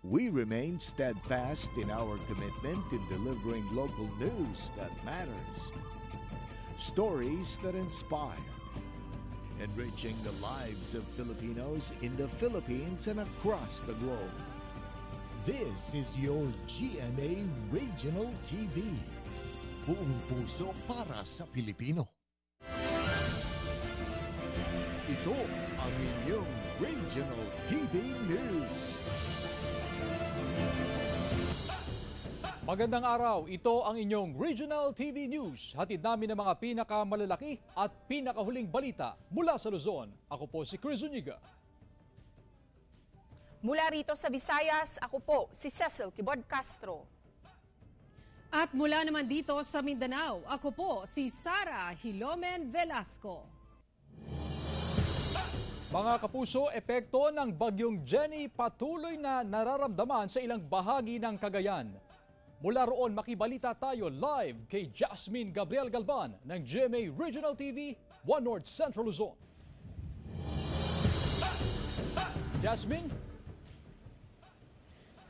We remain steadfast in our commitment in delivering local news that matters. Stories that inspire. Enriching the lives of Filipinos in the Philippines and across the globe. This is your GMA Regional TV. Buong puso para sa Pilipino. Ito ang inyong Regional TV News. Magandang araw, ito ang inyong Regional TV News. Hatid namin ang mga pinakamalalaki at pinakahuling balita mula sa Luzon. Ako po si Chris Zuniga. Mula rito sa Visayas, ako po si Cecil Kibod Castro. At mula naman dito sa Mindanao, ako po si Sara Hilomen Velasco. Mga kapuso, epekto ng bagyong Jenny patuloy na nararamdaman sa ilang bahagi ng Cagayan. Mula roon, makibalita tayo live kay Jasmine Gabriel Galban ng GMA Regional TV, One North Central Luzon. Jasmine?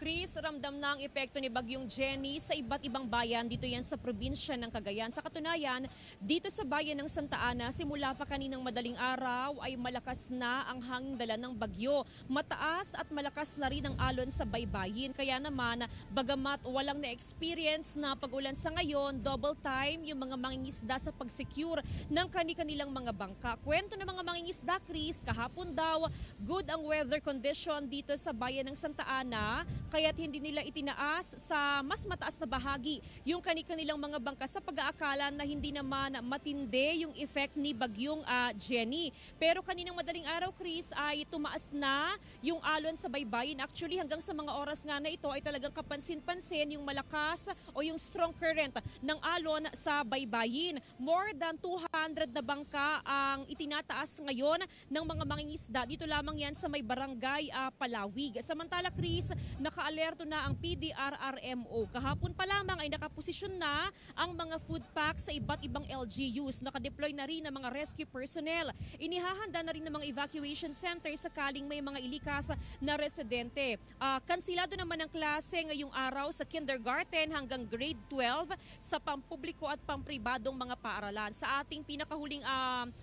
Chris, ramdam na ang epekto ni Bagyong Jenny sa iba't ibang bayan dito yan sa probinsya ng Cagayan. Sa katunayan, dito sa bayan ng Santa Ana, simula pa kaninang madaling araw ay malakas na ang hangin dala ng bagyo. Mataas at malakas na rin ang alon sa baybayin. Kaya naman, bagamat walang na-experience na pag-ulan sa ngayon, double time yung mga mangingisda sa pag-secure ng kanilang mga bangka. Kwento ng mga mangingisda, Chris, kahapon daw, good ang weather condition dito sa bayan ng Santa Ana, kaya't hindi nila itinaas sa mas mataas na bahagi yung kanilang mga bangka sa pag-aakala na hindi naman matindi yung effect ni Bagyong Jenny. Pero kaninang madaling araw, Chris, ay tumaas na yung alon sa baybayin. Actually, hanggang sa mga oras nga na ito ay talagang kapansin-pansin yung malakas o yung strong current ng alon sa baybayin. More than 200 na bangka ang itinataas ngayon ng mga mangingisda. Dito lamang yan sa may barangay Palawig. Samantala, Chris, naka-alerto na ang PDRRMO. Kahapon pa lamang ay nakaposisyon na ang mga food packs sa iba't ibang LGUs. Nakadeploy na rin ang mga rescue personnel. Inihahanda na rin ng mga evacuation center sakaling may mga ilikas na residente. Kansilado naman ang klase ngayong araw sa kindergarten hanggang grade 12 sa pampubliko at pampribadong mga paaralan. Sa ating pinakahuling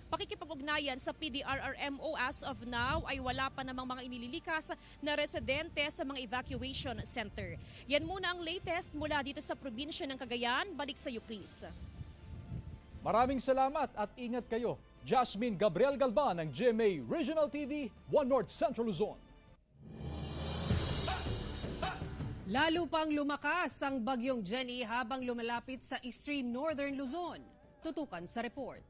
pakikipag-ugnayan sa PDRRMO as of now ay wala pa namang mga inililikas na residente sa mga evacuation center. Yan muna ang latest mula dito sa probinsya ng Cagayan. Balik sa iyo, Chris. Maraming salamat at ingat kayo. Jasmine Gabriel Galban ng GMA Regional TV, One North Central Luzon. Lalo pang lumakas ang Bagyong Jenny habang lumalapit sa extreme northern Luzon. Tutukan sa report.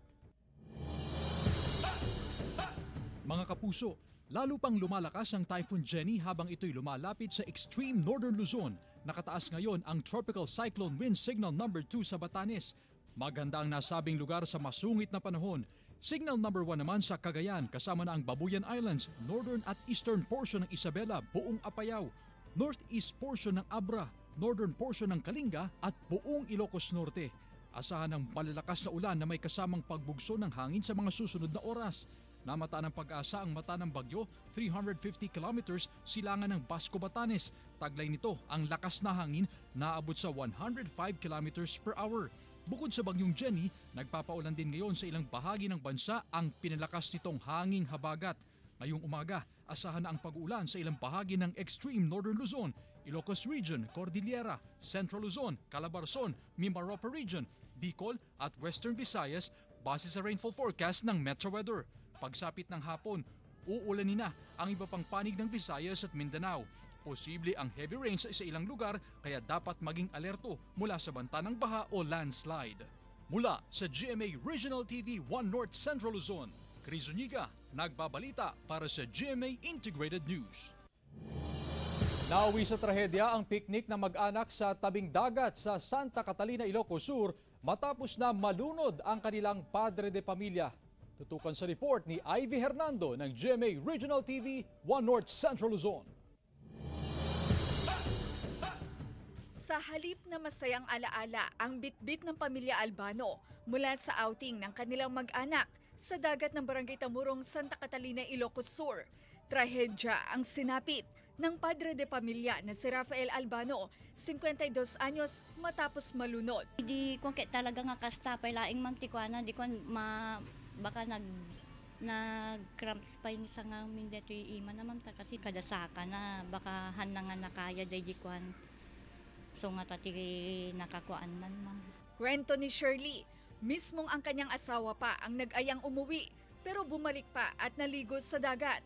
Mga kapuso, lalo pang lumalakas ang Typhoon Jenny habang ito'y lumalapit sa extreme northern Luzon. Nakataas ngayon ang Tropical Cyclone Wind Signal number 2 sa Batanes. Maganda ang nasabing lugar sa masungit na panahon. Signal number 1 naman sa Cagayan kasama na ang Babuyan Islands, northern at eastern portion ng Isabela, buong Apayao, northeast portion ng Abra, northern portion ng Kalinga at buong Ilocos Norte. Asahan ng malalakas na ulan na may kasamang pagbugso ng hangin sa mga susunod na oras. Namata ng pag-asa ang mata ng bagyo, 350 kilometers silangan ng Basco, Batanes. Taglay nito ang lakas na hangin na aabot sa 105 kilometers per hour. Bukod sa bagyong Jenny, nagpapaulan din ngayon sa ilang bahagi ng bansa ang pinalakas nitong hanging habagat. Ngayong umaga, asahan na ang pag-ulan sa ilang bahagi ng extreme northern Luzon, Ilocos Region, Cordillera, Central Luzon, Calabarzon, Mimaropa Region, Bicol at Western Visayas base sa rainfall forecast ng Metro Weather. Pagsapit ng hapon, uulanin na ang iba pang panig ng Visayas at Mindanao. Posible ang heavy rains sa ilang lugar kaya dapat maging alerto mula sa banta ng baha o landslide. Mula sa GMA Regional TV 1 North Central Luzon, Chris Zuniga, nagbabalita para sa GMA Integrated News. Nauwi sa trahedya ang picnic na mag-anak sa tabing dagat sa Santa Catalina, Ilocos Sur matapos na malunod ang kanilang padre de pamilya. Tutukan sa report ni Ivy Hernando ng GMA Regional TV 1 North Central Luzon. Sa halip na masayang alaala ang bitbit ng pamilya Albano mula sa outing ng kanilang mag-anak sa dagat ng Barangay Tamurong, Santa Catalina, Ilocos Sur. Trahedya ang sinapit ng padre de pamilya na si Rafael Albano, 52 anyos matapos malunod. Di ko talaga nga kastapay laing mamtikwana, di ko baka nag-cramps pa yung isang amin dito yung ima naman kasi kadasaka na baka hanangan na kaya di kwan. So nga tati nakakuan man ma'am. Kwento ni Shirley, mismong ang kanyang asawa pa ang nag-ayang umuwi pero bumalik pa at naligo sa dagat.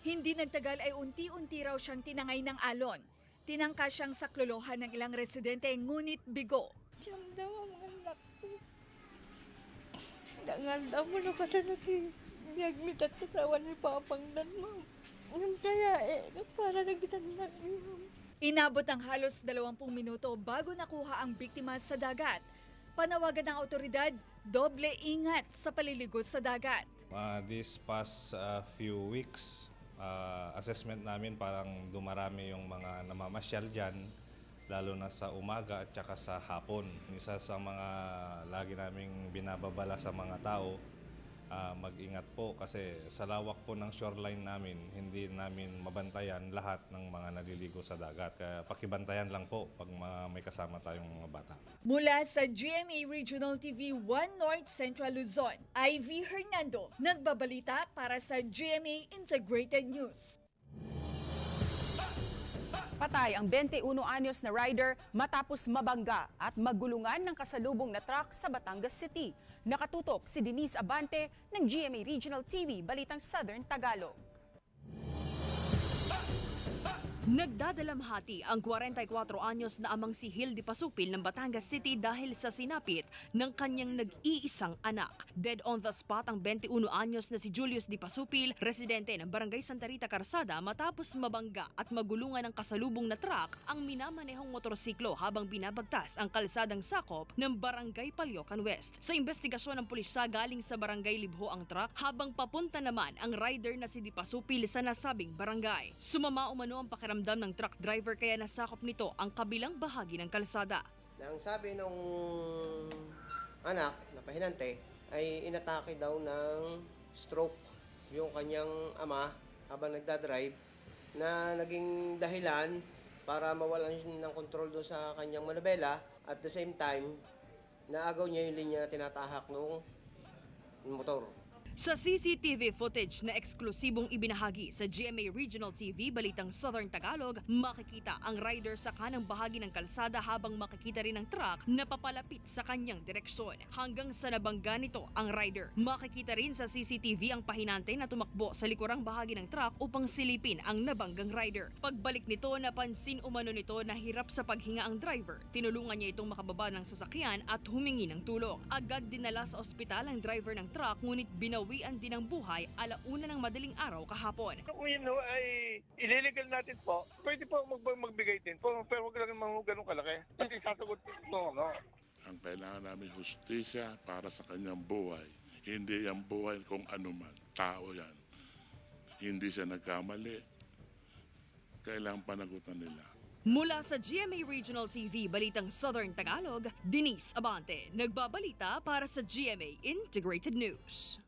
Hindi nagtagal ay unti-unti raw siyang tinangay ng alon. Tinangka siyang saklolohan ng ilang residente ngunit bigo. Siyam daw ang anak ko. Dangan daw mo na kasi natin. Biyagmit at kasawan ni Papangdan mo. Kaya para nagtanda niyo. Inabot ang halos 20 minuto bago nakuha ang biktima sa dagat. Panawagan ng autoridad, doble ingat sa paliligo sa dagat. This past few weeks, assessment namin parang dumarami yung mga namamasyal dyan, lalo na sa umaga at saka sa hapon. Isa sa mga lagi naming binababala sa mga tao, mag-ingat po kasi sa lawak po ng shoreline namin, hindi namin mabantayan lahat ng mga naliligo sa dagat. Kaya pakibantayan lang po pag may kasama tayong mga bata. Mula sa GMA Regional TV 1 North Central Luzon, Ivy Hernando, nagbabalita para sa GMA Integrated News. Patay ang 21 anyos na rider matapos mabangga at magulungan ng kasalubong na truck sa Batangas City. Nakatutok si Denise Abante ng GMA Regional TV, Balitang Southern Tagalog. Nagdadalamhati ang 44 anyos na amang si Hildy Pasupil ng Batangas City dahil sa sinapit ng kanyang nag-iisang anak. Dead on the spot ang 21 anyos na si Julius Di Pasupil, residente ng Barangay Santa Rita, Carsada, matapos mabangga at magulungan ng kasalubong na truck ang minamanehong motorsiklo habang binabagtas ang kalsadang sakop ng Barangay Palyocan West. Sa investigasyon ng pulisya, galing sa Barangay Libho ang truck habang papunta naman ang rider na si Di Pasupil sa nasabing barangay. Sumama umano ang pakiramdam ng truck driver kaya nasakop nito ang kabilang bahagi ng kalsada. Ang sabi nung anak na pahinante ay inatake daw ng stroke yung kanyang ama habang nagdadrive na naging dahilan para mawalan ng kontrol doon sa kanyang manabela at the same time naagaw niya yung linya na tinatahak ng motor. Sa CCTV footage na eksklusibong ibinahagi sa GMA Regional TV, Balitang Southern Tagalog, makikita ang rider sa kanang bahagi ng kalsada habang makikita rin ang truck na papalapit sa kanyang direksyon. Hanggang sa nabangga nito ang rider. Makikita rin sa CCTV ang pahinante na tumakbo sa likurang bahagi ng truck upang silipin ang nabanggang rider. Pagbalik nito, napansin umano nito na hirap sa paghinga ang driver. Tinulungan niya itong makababa ng sasakyan at humingi ng tulong. Agad dinala sa ospital ang driver ng truck ngunit binawian din ang buhay 1:00 ng madaling araw kahapon. Kung yun ay ililegal natin po, pwede po magbigay din po, pero huwag lang ganun kalaki. Kasi sasagot po, no? Ang kailangan namin hustisya para sa kanyang buhay. Hindi ang buhay kung ano man. Tao yan. Hindi siya nagkamali. Kailangan panagutan nila. Mula sa GMA Regional TV, Balitang Southern Tagalog, Denise Abante, nagbabalita para sa GMA Integrated News.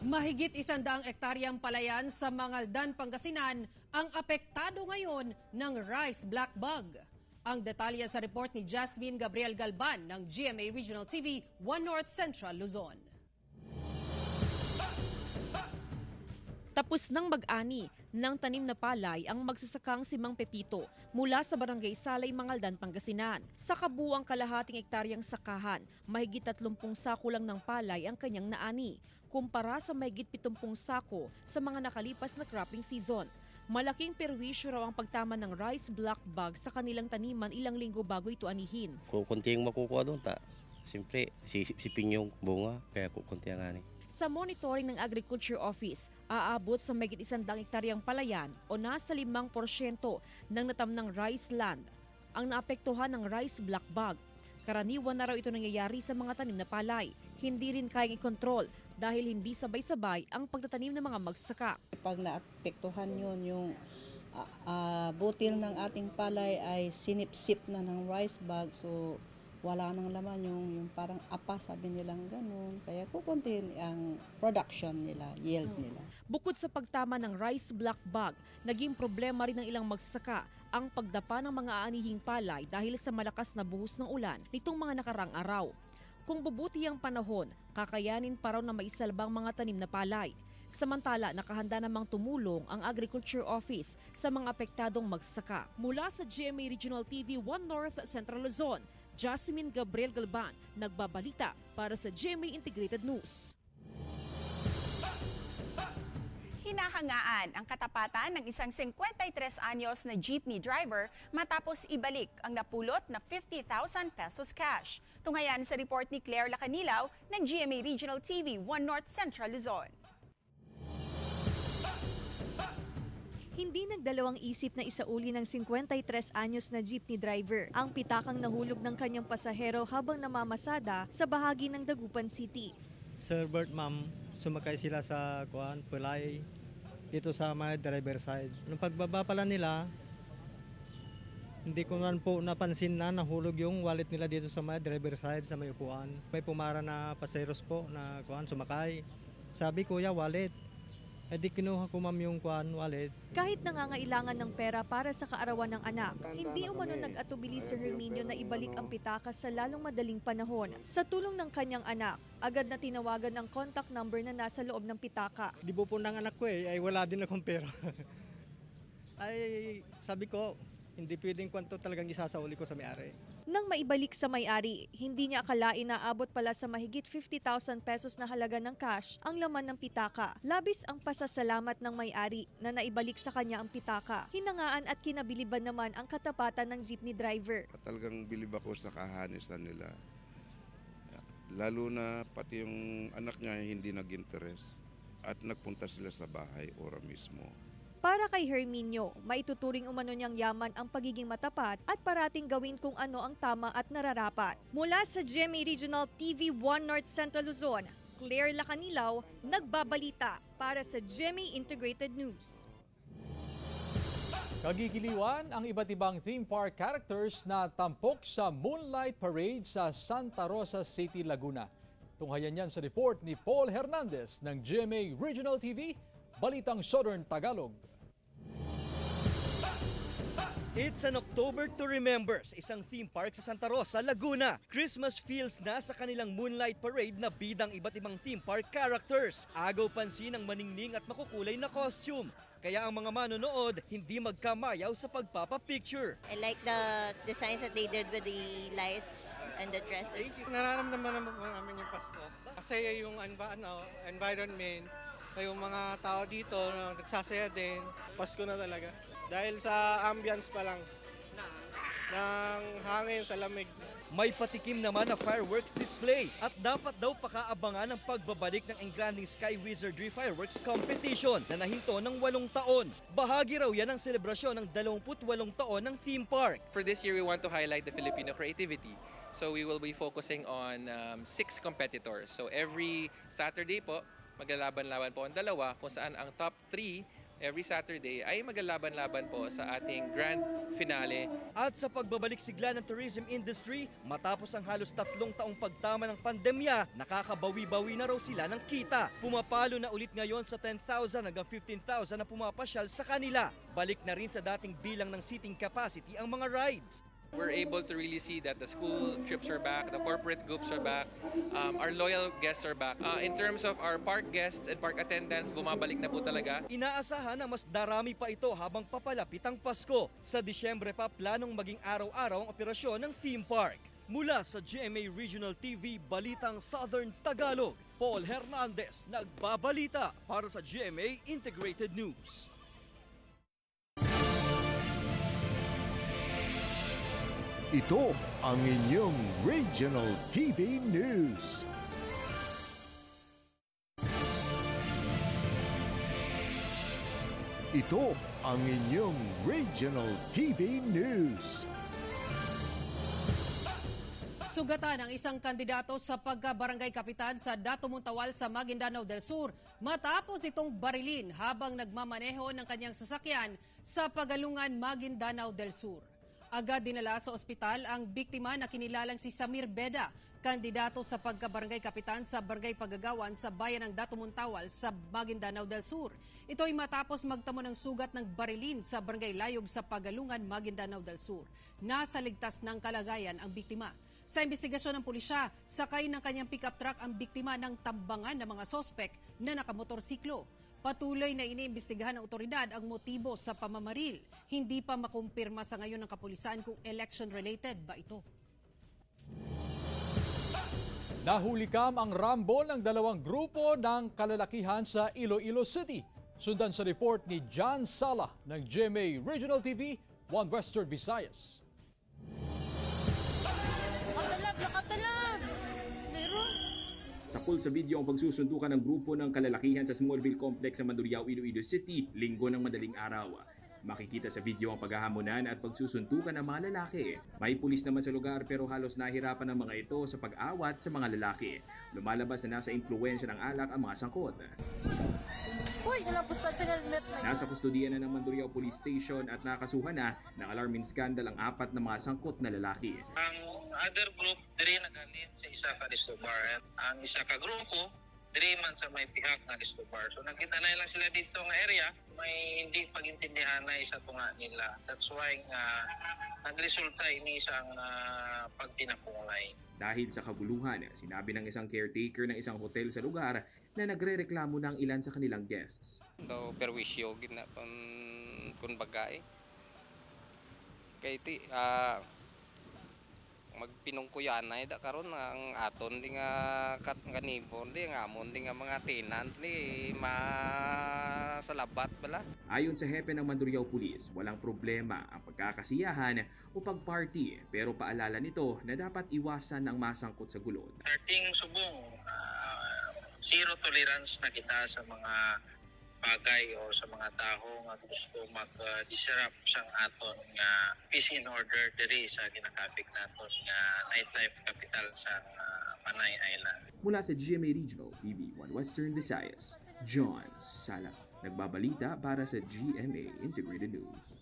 Mahigit 100 ektaryang palayan sa Mangaldan, Pangasinan ang apektado ngayon ng rice black bug. Ang detalye sa report ni Jasmine Gabriel Galban ng GMA Regional TV 1 North Central Luzon. Tapos nang mag-ani ng tanim na palay ang magsasakang si Mang Pepito mula sa Barangay Salay, Mangaldan, Pangasinan. Sa kabuuang kalahating ektaryang sakahan, mahigit 30 sako lang ng palay ang kanyang naani, kumpara sa mahigit 70 sako sa mga nakalipas na cropping season. Malaking perwisyo raw ang pagtama ng rice black bug sa kanilang taniman ilang linggo bago ito anihin. Kung kunti yung makukuha doon, siyempre sisipin yung bunga, kaya kunti ang ani. Sa monitoring ng Agriculture Office, aabot sa mahigit 100 ektaryang palayan o nasa 5% ng natamnang rice land ang naapektuhan ng rice black bug. Karaniwan na raw ito nangyayari sa mga tanim na palay. Hindi rin kayang i-control dahil hindi sabay-sabay ang pagtatanim ng mga magsasaka. Pag naapektuhan yun, yung butil ng ating palay ay sinipsip na ng rice bug. So wala nang laman, yung parang apa, sabi nilang ganun. Kaya kukuntin ang production nila, yield nila. Bukod sa pagtama ng rice black bug, naging problema rin ng ilang magsasaka ang pagdapa ng mga aanihing palay dahil sa malakas na buhos ng ulan nitong mga nakarang araw. Kung bubuti ang panahon, kakayanin pa raw na maisalbang mga tanim na palay. Samantala, nakahanda namang tumulong ang Agriculture Office sa mga apektadong magsasaka. Mula sa GMA Regional TV 1 North Central Luzon, Jasmine Gabriel Galban, nagbabalita para sa GMA Integrated News. Hinahangaan ang katapatan ng isang 53 anyos na jeepney driver matapos ibalik ang napulot na 50,000 pesos cash. Tunghayan sa report ni Claire Lacanilaw ng GMA Regional TV 1 North Central Luzon. Hindi nagdalawang isip na isauli ng 53 anyos na jeepney driver ang pitakang nahulog ng kanyang pasahero habang namamasada sa bahagi ng Dagupan City. Sir Bert, ma'am, sumakay sila sa Pulay dito sa my driver side. Nung pagbaba pala nila, hindi ko naman po napansin na nahulog yung wallet nila dito sa my driver side sa may upuan. May pumara na paseros po na sumakay. Sabi, kuya, wallet. Di kinuha ko ma'am yung wallet. Kahit nangangailangan ng pera para sa kaarawan ng anak, hindi umano nag-atubili si Herminio na ibalik ang pitaka sa lalong madaling panahon. Sa tulong ng kanyang anak, agad na tinawagan ang contact number na nasa loob ng pitaka. Di po ng anak ko ay wala din akong pera. Ay sabi ko, hindi pwedeng kwanto talagang isasauli ko sa may-ari. Nang maibalik sa may-ari, hindi niya akalain na abot pala sa mahigit 50,000 pesos na halaga ng cash ang laman ng pitaka. Labis ang pasasalamat ng may-ari na naibalik sa kanya ang pitaka. Hinangaan at kinabiliban naman ang katapatan ng jeepney driver. Talagang bilib ako sa kahanisan nila. Lalo na pati yung anak niya hindi nag-interest at nagpunta sila sa bahay ora mismo. Para kay Herminio, maituturing umano niyang yaman ang pagiging matapat at parating gawin kung ano ang tama at nararapat. Mula sa GMA Regional TV 1 North Central Luzon, Claire Lacanilaw, nagbabalita para sa GMA Integrated News. Kagigiliwan ang iba't ibang theme park characters na tampok sa Moonlight Parade sa Santa Rosa City, Laguna. Tunghayan yan sa report ni Paul Hernandez ng GMA Regional TV, Balitang Southern Tagalog. It's an October to remember sa isang theme park sa Santa Rosa, Laguna. Christmas feels na sa kanilang Moonlight Parade na bidang iba't ibang theme park characters. Agaw pansin ang maningning at makukulay na costume. Kaya ang mga manonood hindi magkamayaw sa pagpapapicture. I like the designs that they did with the lights and the dresses. Nararamdaman namin yung Pasko. Kasi yung environment, yung mga tao dito nagsasaya din. Pasko na talaga. Dahil sa ambience pa lang ng hangin sa lamig. May patikim naman na fireworks display at dapat daw pakaabangan ang pagbabalik ng Engranding Sky Wizardry Fireworks Competition na nahinto ng 8 taon. Bahagi raw yan ang selebrasyon ng 28 taon ng theme park. For this year, we want to highlight the Filipino creativity. So we will be focusing on 6 competitors. So every Saturday po, maglalaban-laban po ang dalawa kung saan ang top 3 every Saturday ay maglalaban-laban po sa ating grand finale. At sa pagbabalik sigla ng tourism industry, matapos ang halos 3 taong pagtama ng pandemya, nakakabawi-bawi na raw sila ng kita. Pumapalo na ulit ngayon sa 10,000 hanggang 15,000 na pumapasyal sa kanila. Balik na rin sa dating bilang ng seating capacity ang mga rides. We're able to really see that the school trips are back, the corporate groups are back, our loyal guests are back. In terms of our park guests and park attendants, bumabalik na po talaga. Inaasahan na mas darami pa ito habang papalapit ang Pasko. Sa Disyembre pa planong maging araw-araw ang operasyon ng theme park. Mula sa GMA Regional TV, Balitang Southern Tagalog, Paul Hernandez nagbabalita para sa GMA Integrated News. Ito ang inyong Regional TV News. Ito ang inyong Regional TV News. Sugatan ang isang kandidato sa pagka-barangay kapitan sa Dato Montawal sa Maguindanao del Sur matapos itong barilin habang nagmamaneho ng kanyang sasakyan sa Pagalungan, Maguindanao del Sur. Agad dinala sa ospital ang biktima na kinilalang si Samir Beda, kandidato sa pagkabarangay kapitan sa Barangay Pagagawan sa bayan ng Datumontawal sa Maguindanao del Sur. Ito ay matapos magtamo ng sugat ng barilin sa Barangay Layog sa Pagalungan, Maguindanao del Sur. Nasa ligtas ng kalagayan ang biktima. Sa investigasyon ng pulisya, sakay ng kanyang pickup truck ang biktima ng tambangan ng mga sospek na nakamotorsiklo. Patuloy na iniimbestigahan ng otoridad ang motibo sa pamamaril. Hindi pa makumpirma sa ngayon ng kapulisan kung election-related ba ito. Nahulikam ang rambol ng dalawang grupo ng kalalakihan sa Iloilo City. Sundan sa report ni John Sala ng GMA Regional TV, 1 Western Visayas. Sakol sa video ang pagsusuntukan ng grupo ng kalalakihan sa Smallville Complex sa Mandurriao, Iloilo City, linggo ng madaling araw. Makikita sa video ang paghahamonan at pagsusuntukan ng mga lalaki. May pulis naman sa lugar pero halos nahirapan ng mga ito sa pag-awat sa mga lalaki. Lumalabas na nasa impluwensya ng alak ang mga sangkot. Nasa kustodiya na ng Mandurriao Police Station at nakasuhan na ng alarming scandal ang 4 na mga sangkot na lalaki. Ang other group diri nagalit sa isa ka Ristobar. Ang isa ka grupo diri man sa may pihak na Ristobar. So nakita na lang sila dito nga area, may hindi pagintindihan na isa tunga nila. That's why nagresulta ini isang pagtinapungay. Dahil sa kaguluhan, sinabi ng isang caretaker ng isang hotel sa lugar na nagrereklamo ng ilan sa kanilang guests. Daw perwisyo gina kun bagay. Kay ti magpinungkuyan na ida karon ang aton di nga kanibon di nga amon di nga mga tenant ni masalabat bala. Ayon sa hepe ng Mandurriao Police, walang problema ang pagkakasiyahan o pagparty pero paalala nito na dapat iwasan ang masangkot sa gulo. Starting subong zero tolerance na kita sa mga bagay o sa mga tao nga gusto mag-disrupt sang aton nga peace and order diri sa ginakapik naton nga nightlife capital sa Panay Island. Mula sa GMA Regional TV 1 Western Visayas, John Sala, nagbabalita para sa GMA Integrated News.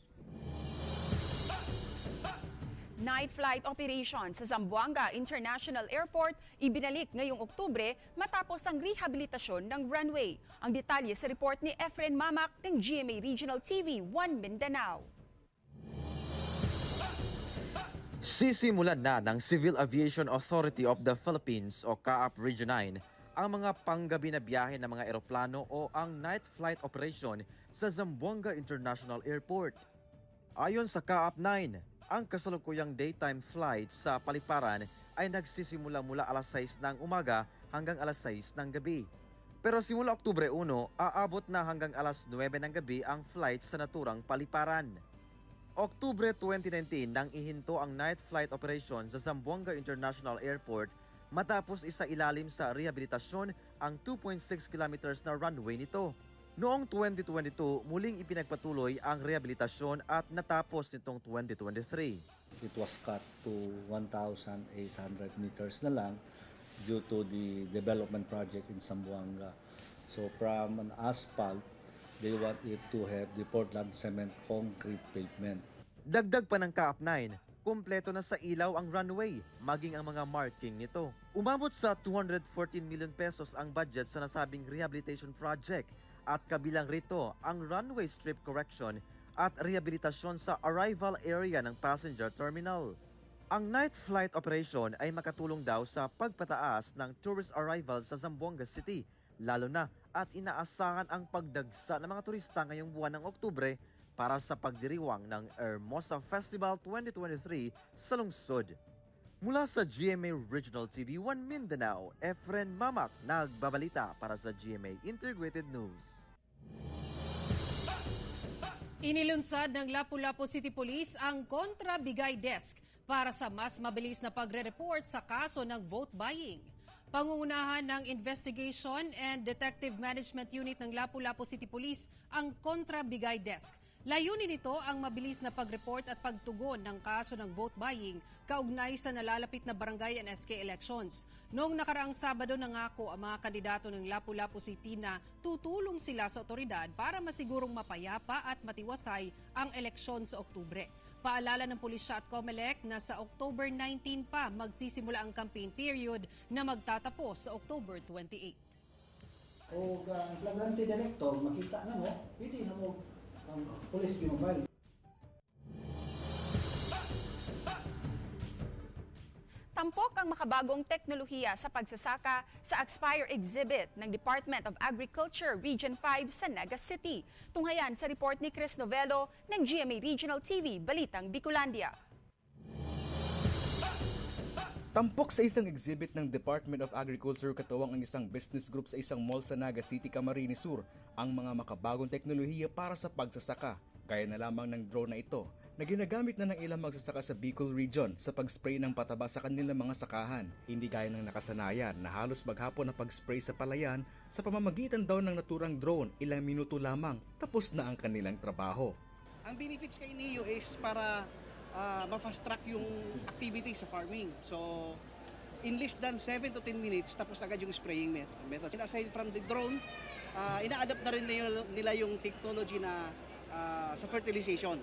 Night flight operation sa Zamboanga International Airport ibinalik ngayong Oktubre matapos ang rehabilitasyon ng runway. Ang detalye sa report ni Efren Mamak ng GMA Regional TV 1 Mindanao. Sisimulan na ng Civil Aviation Authority of the Philippines o CAAP Region 9 ang mga panggabi na biyahe ng mga eroplano o ang night flight operation sa Zamboanga International Airport. Ayon sa CAAP 9, ang kasalukuyang daytime flight sa paliparan ay nagsisimula mula alas 6 ng umaga hanggang alas 6 ng gabi. Pero simula Oktubre 1, aabot na hanggang alas 9 ng gabi ang flight sa naturang paliparan. Oktubre 2019 nang ihinto ang night flight operation sa Zamboanga International Airport matapos isa ilalim sa rehabilitasyon ang 2.6 kilometers na runway nito. Noong 2022, muling ipinagpatuloy ang rehabilitasyon at natapos nitong 2023. It was cut to 1,800 meters na lang due to the development project in Zamboanga. So from an asphalt, they want it to have the Portland cement concrete pavement. Dagdag pa ng CAAP 9, kumpleto na sa ilaw ang runway, maging ang mga marking nito. Umabot sa 214 million pesos ang budget sa nasabing rehabilitation project. At kabilang rito ang runway strip correction at rehabilitasyon sa arrival area ng passenger terminal. Ang night flight operation ay makatulong daw sa pagpataas ng tourist arrival sa Zamboanga City, lalo na at inaasahan ang pagdagsa ng mga turista ngayong buwan ng Oktubre para sa pagdiriwang ng Hermosa Festival 2023 sa lungsod. Mula sa GMA Regional TV 1 Mindanao, Efren Mamak nagbabalita para sa GMA Integrated News. Inilunsad ng Lapu-Lapu City Police ang kontra-bigay desk para sa mas mabilis na pagre-report sa kaso ng vote buying. Pangungunahan ng Investigation and Detective Management Unit ng Lapu-Lapu City Police ang kontra-bigay desk. Layunin nito ang mabilis na pag-report at pagtugon ng kaso ng vote buying kaugnay sa nalalapit na barangay and SK elections. Noong nakaraang Sabado nangako ang mga kandidato ng Lapu-Lapu City na tutulong sila sa otoridad para masigurong mapayapa at matiwasay ang eleksyon sa Oktubre. Paalala ng pulisya at COMELEC na sa October 19 pa magsisimula ang campaign period na magtatapos sa October 28. O ang flagrante director, makita na mo, pwede na mo ang police mobile. Tampok ang makabagong teknolohiya sa pagsasaka sa Aspire Exhibit ng Department of Agriculture Region 5 sa Naga City. Tunghayan sa report ni Chris Novello ng GMA Regional TV, Balitang Bicolandia. Tampok sa isang exhibit ng Department of Agriculture katuwang ang isang business group sa isang mall sa Naga City, Camarines Sur ang mga makabagong teknolohiya para sa pagsasaka. Gaya na lamang ng drone na ito na ginagamit na ng ilang magsasaka sa Bicol Region sa pag-spray ng pataba sa kanilang mga sakahan. Hindi gaya ng nakasanayan na halos maghapon na pag-spray sa palayan sa pamamagitan daw ng naturang drone, ilang minuto lamang tapos na ang kanilang trabaho. Ang benefits kay NIO is para ma-fast track yung activity sa farming. So in less than 7 to 10 minutes tapos agad yung spraying method. And aside from the drone, ina-adapt na rin nila yung technology na sa fertilization.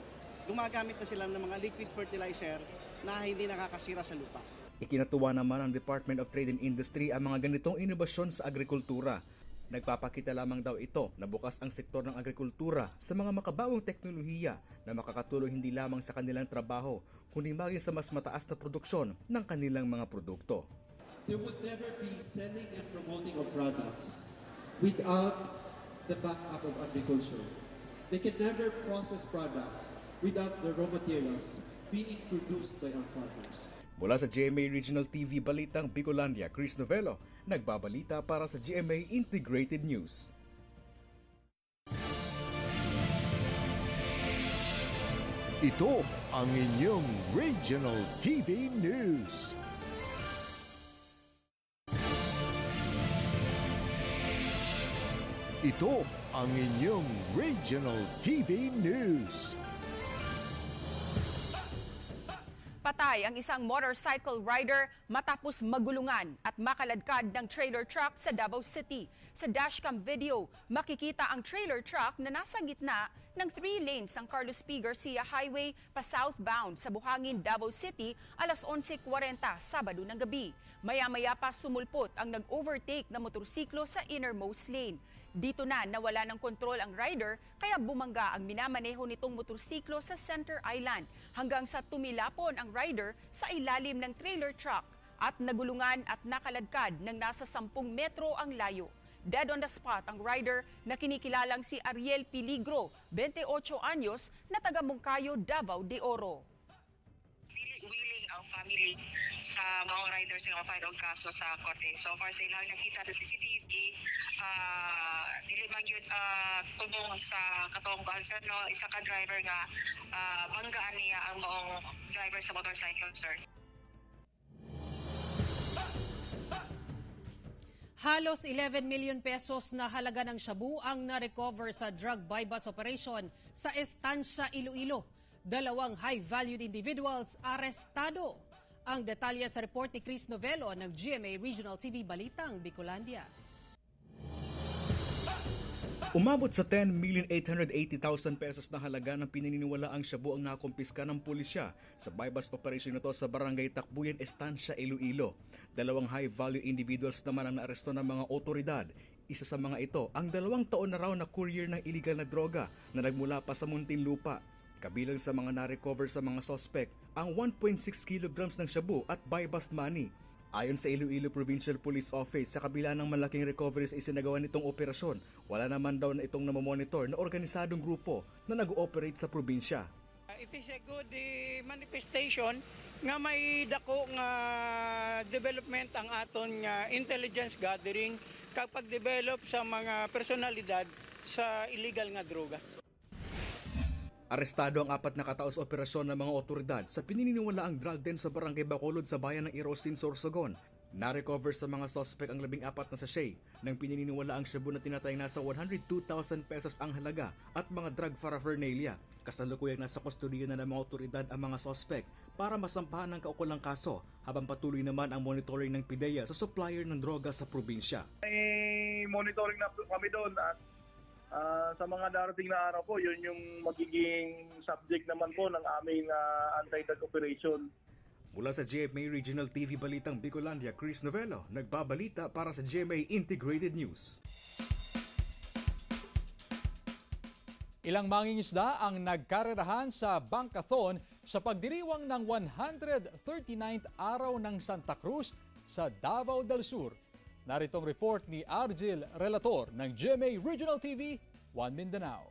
Gumagamit na sila ng mga liquid fertilizer na hindi nakakasira sa lupa. Ikinatuwa naman ng Department of Trade and Industry ang mga ganitong inobasyon sa agrikultura. Nagpapakita lamang daw ito na bukas ang sektor ng agrikultura sa mga makabagong teknolohiya na makakatulong hindi lamang sa kanilang trabaho, kundi maging sa mas mataas na produksyon ng kanilang mga produkto. There would never be selling and promoting of products without the backup of agriculture. They can never process products without the raw materials being produced by our farmers. Mula sa GMA Regional TV Balitang Bicolandia, Chris Novello, nagbabalita para sa GMA Integrated News. Ito ang inyong Regional TV News. Ito ang inyong Regional TV News. Patay ang isang motorcycle rider matapos magulungan at makaladkad ng trailer truck sa Davao City. Sa dashcam video, makikita ang trailer truck na nasa gitna ng 3 lanes ng Carlos P. Garcia Highway pa southbound sa Buhangin, Davao City alas 11:40 Sabado ng gabi. Maya-maya pa sumulpot ang nag-overtake na motorsiklo sa innermost lane. Dito na nawala ng kontrol ang rider kaya bumangga ang minamaneho nitong motorsiklo sa Center Island hanggang sa tumilapon ang rider sa ilalim ng trailer truck at nagulungan at nakaladkad ng nasa 10 metro ang layo. Dead on the spot ang rider na kinikilalang si Ariel Peligro, 28 anyos, na taga Moncayo, Davao de Oro. Willing ang family sa mga riders nga file og kaso sa korte. So far sa ilang nakita sa CCTV, dili man gyud tubong sa katong concern no, isa ka driver nga banggaan niya ang maong driver sa motorcycle, sir. Halos 11 million pesos na halaga ng shabu ang na-recover sa drug buy-bust operation sa Estancia, Iloilo. 2 high-valued individuals arestado. Ang detalye sa report ni Chris Novello ng GMA Regional TV Balitang Bicolandia. Umabot sa 10,880,000 pesos na halaga ng pinaniniwala ang shabu ang nakumpiska ng pulisya sa buy-bust operation nito sa Barangay Takbuyan, Estancia, Iloilo. 2 high-value individuals naman ang naaresto ng mga otoridad. Isa sa mga ito ang 2 taon na raw na courier ng illegal na droga na nagmula pa sa Muntinlupa. Kabilang sa mga na-recover sa mga suspect ang 1.6 kilograms ng shabu at buy-bust money. Ayon sa Iloilo Provincial Police Office, sa kabila ng malaking recovery sa isinagawa nitong operasyon, wala naman daw na itong namomonitor na organisadong grupo na nag-ooperate sa probinsya. It is a good manifestation nga may dako nga development ang aton nga intelligence gathering kapag develop sa mga personalidad sa illegal nga droga. Arestado ang 4 na kataos operasyon ng mga otoridad sa pininiwalaang drug den sa Barangay Bacolod sa bayan ng Irosin, Sorsogon. Na-recover sa mga suspect ang 14 na sachet ng pininiwalaang shabu na tinatayang nasa 102,000 pesos ang halaga at mga drug paraphernalia. Kasalukuyang nasa kustodiyo na ng mga otoridad ang mga suspect para masampahan ng kaukulang kaso habang patuloy naman ang monitoring ng PIDEA sa supplier ng droga sa probinsya. May monitoring na kami doon at Sa mga darating na araw po, yun yung magiging subject naman po ng aming anti-drug operation. Mula sa GMA Regional TV Balitang Bicolandia, Chris Novello, nagbabalita para sa GMA Integrated News. Ilang mangingisda ang nagkarerahan sa Bankathon sa pagdiriwang ng 139th araw ng Santa Cruz sa Davao del Sur. Naritong report ni Argel Relator ng GMA Regional TV, 1 Mindanao.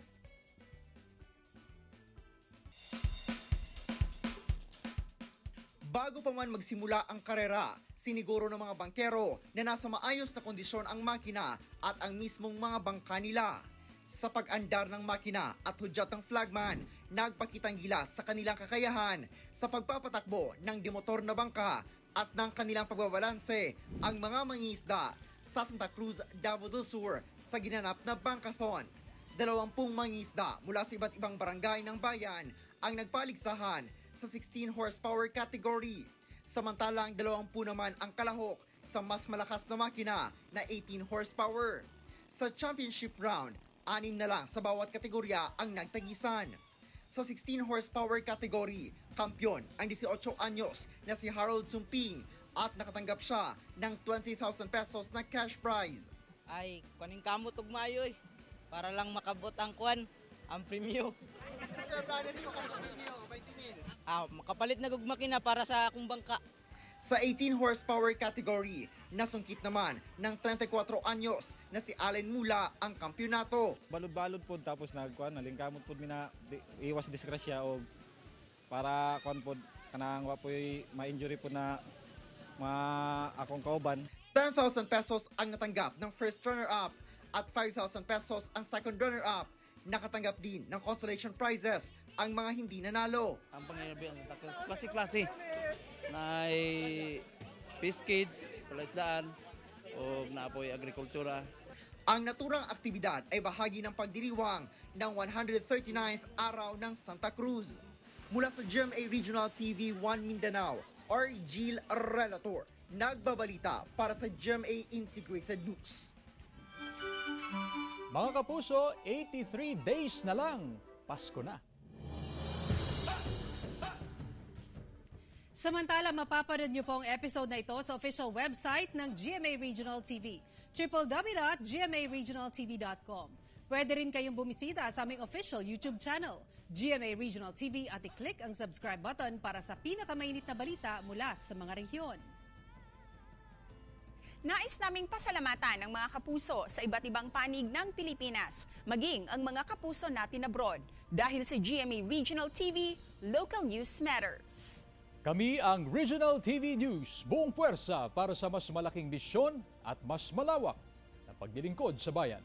Bago pa man magsimula ang karera, siniguro ng mga bangkero na nasa maayos na kondisyon ang makina at ang mismong mga bangka nila. Sa pag-andar ng makina at hudyat ng flagman, nagpakitang gilas sa kanilang kakayahan sa pagpapatakbo ng demotor na bangka at ng kanilang pagbabalanse ang mga mangingisda sa Santa Cruz, Davao del Sur sa ginanap na Bankathon. 20 mangingisda mula sa iba't ibang barangay ng bayan ang nagpaligsahan sa 16 horsepower category. Samantalang 20 naman ang kalahok sa mas malakas na makina na 18 horsepower. Sa championship round, 6 na lang sa bawat kategorya ang nagtagisan. Sa 16 horsepower category, kampyon ang 18 anyos na si Harold Sumping at nakatanggap siya ng 20,000 pesos na cash prize. Ay, kuning kamot ug maayo para lang makabot ang ang premyo. Sir, plano rin mo ka sa premyo, 20,000. Makapalit na gug makina para sa akong bangka. Sa 18 horsepower category, nasungkit naman ng 34 anyos na si Allen Mula ang kampyonato. Balod-balod po tapos nalingkamot po mina iwas disgrasya o para po kanang wa po ma-injury po na akong kauban. 10,000 pesos ang natanggap ng first runner-up at 5,000 pesos ang second runner-up. Nakatanggap din ng consolation prizes ang mga hindi nanalo. Ang pangyabi ang klase-klase na fish kids, palaisdaan o naapoy agrikultura. Ang naturang aktibidad ay bahagi ng pagdiriwang ng 139th araw ng Santa Cruz. Mula sa GMA Regional TV 1 Mindanao, Argel Relator, nagbabalita para sa GMA Integrated News. Mga kapuso, 83 days na lang, Pasko na. Samantala, mapapanood niyo po ang episode na ito sa official website ng GMA Regional TV, www.gmaregionaltv.com. Pwede rin kayong bumisita sa aming official YouTube channel, GMA Regional TV, at i-click ang subscribe button para sa pinakamainit na balita mula sa mga rehiyon. Nais naming pasalamatan ang mga kapuso sa iba't ibang panig ng Pilipinas, maging ang mga kapuso natin abroad. Dahil sa GMA Regional TV, Local News Matters. Kami ang Regional TV News, buong puwersa para sa mas malaking misyon at mas malawak na paglilingkod sa bayan.